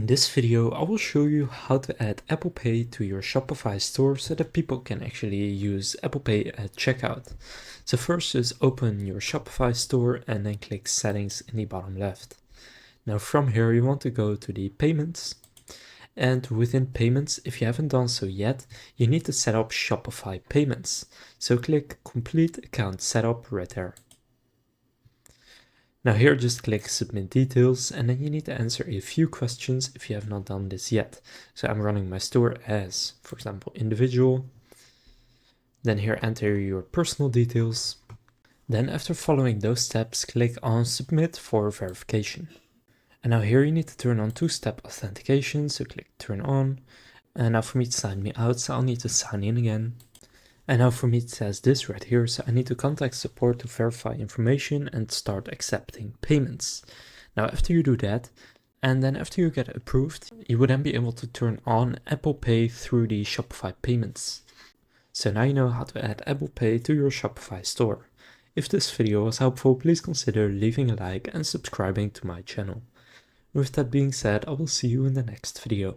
In this video, I will show you how to add Apple Pay to your Shopify store so that people can actually use Apple Pay at checkout. So first, just open your Shopify store and then click Settings in the bottom left. Now from here, you want to go to the Payments. And within Payments, if you haven't done so yet, you need to set up Shopify Payments. So click Complete Account Setup right there. Now here just click Submit Details, and then you need to answer a few questions if you have not done this yet. So I'm running my store as, for example, individual. Then here enter your personal details. Then after following those steps, click on Submit for verification. And now here you need to turn on two-step authentication, so click Turn On. And now for me to sign me out, so I'll need to sign in again. And now for me it says this right here, so I need to contact support to verify information and start accepting payments. Now after you do that, and then after you get approved, you will then be able to turn on Apple Pay through the Shopify Payments. So now you know how to add Apple Pay to your Shopify store. If this video was helpful, please consider leaving a like and subscribing to my channel. With that being said, I will see you in the next video.